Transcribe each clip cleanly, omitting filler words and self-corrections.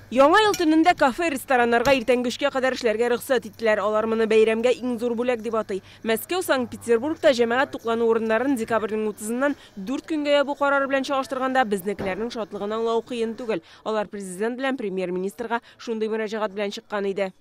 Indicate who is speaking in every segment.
Speaker 1: Яңа ел төнендә кафе-рестораннарга иртәнгешкә кадәр эшләргә рөхсәт иттеләр. Алар моны бәйрәмгә иң зур бүләк дип атый. Мәскәү, Санкт-Петербургта җәмәгать туклану урыннарын декабрьнең 30-ннан 4 көнгә ябу карары белән чагыштырганда безнекеләрнең шатлыгын аңлау кыен түгел. Алар президент белән премьер-министрга шундый мөрәҗәгать белән чыккан иде.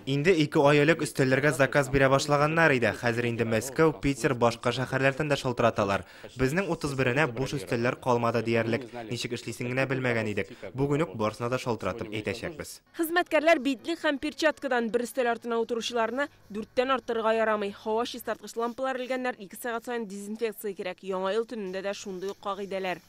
Speaker 2: Инде 2 айлык өстәлләргә заказ бирә башлаганнар иде. Хәзер инде Мәскәү, Питер, башка шәһәрләрдән дә шалтыраталар. Безнең 31-нә буш өстәлләр калмады диярлек. Ничек эшлисен генә белмәгән идек. Бүген үк барысына да шалтыратып әйтәчәкбез.
Speaker 1: Хезмәткәрләр битлек һәм перчаткадан бер өстәл артына утыручыларны 4тән арттырырга ярамый. Һава чистарткыч лампалар элгәннәр 2 сәгать саен дезинфекция кирәк. Яңа ел төнендә дә шундый ук кагыйдәләр.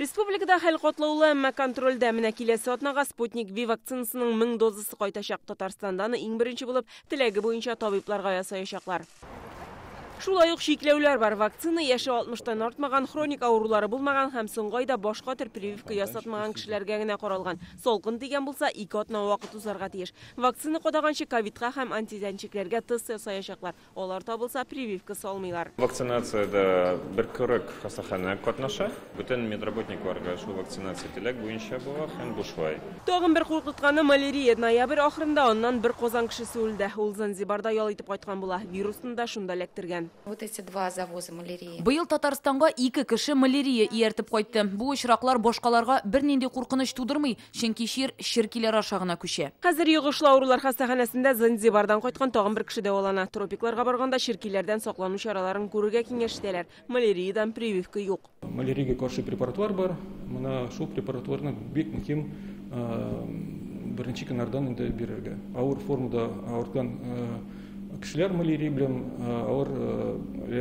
Speaker 1: Республикада хәл катлаулы, әмма контрольдә. Менә киләсе атнага Спутник V вакцинасының 1000 дозасы кайтачак. Татарстанда иң беренче булып теләге буенча табибларга ясаячаклар. Шулай ук шикләүләр бар. Вакцина яше 60-тан артмаган, хроник авырулары булмаган һәм соңгы айда башка төр прививка ясатмаган кешеләргә генә каралган. Солкын дигән булса 2 атна вакыт узарга тиеш. Вакцина кадаганчы ковидка һәм антиденчикләргә тест ясаячаклар. Алар табылса прививка салмыйлар.
Speaker 3: Вакцинациядә бер кырык хастаханә катнаша. Бүтән медработникларга шу вакцинация теләк буенча була һәм бушлай.
Speaker 1: Тагын бер куркытканы малярия. Ноябрь ахырында оннан бер Казан кешесе үлде. Ул Занзибарда ял итеп кайткан була. Вирусны да шунда электергән.
Speaker 4: Вот эти два завоза малярии.
Speaker 5: Быел Татарстанга 2 кеше малярия ияртеп кайтты. Бу очраклар башкаларга бернинди куркыныч тудырмый, чөнки ширкиләр ашагына күчә.
Speaker 1: Хәзер йогышлы авырулар хастаханәсендә Занзибардан кайткан тагын бер кеше дәвалана. Тропикларга барганда ширкиләрдән саклану чараларын күрергә киңәш итәләр. Маляриядан прививка юк.
Speaker 6: Маляриягә каршы препаратлар бар. Моны шул препаратларны бик мөһим беренче көннәрдән инде бирергә. Авыр формада авырган кешеләр малярия белән авыр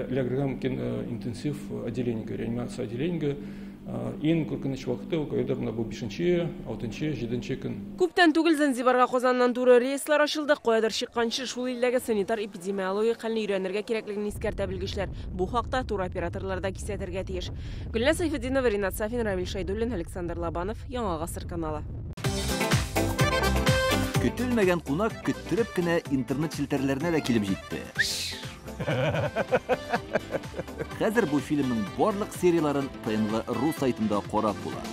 Speaker 6: лягырга мөмкин интенсив отделениегә, реанимация отделениегә. Иң куркыныч вакыты ул бу 5-нче, 6-нче, 7-нче көн.
Speaker 1: Күптән түгел Занзибарга Казаннан туры рейслар ачылды. Каядыр чыкканчы шул илдәге санитар-эпидемиологик хәлне өйрәнергә кирәклеген искәртә белгечләр. Бу хакта туроператорлар да кисәтергә тиеш. Гөлназ Сайфетдинова, Ринат Сафин, Равил Шайдуллин, Александр Лобанов, Яңа гасыр каналы.
Speaker 7: Көтелмәгән кунак көттереп кенә интернет челтәрләренә дә килеп җитте. Хәзер бу фильмның барлык серияларын ТНВ.ру сайтында карап була.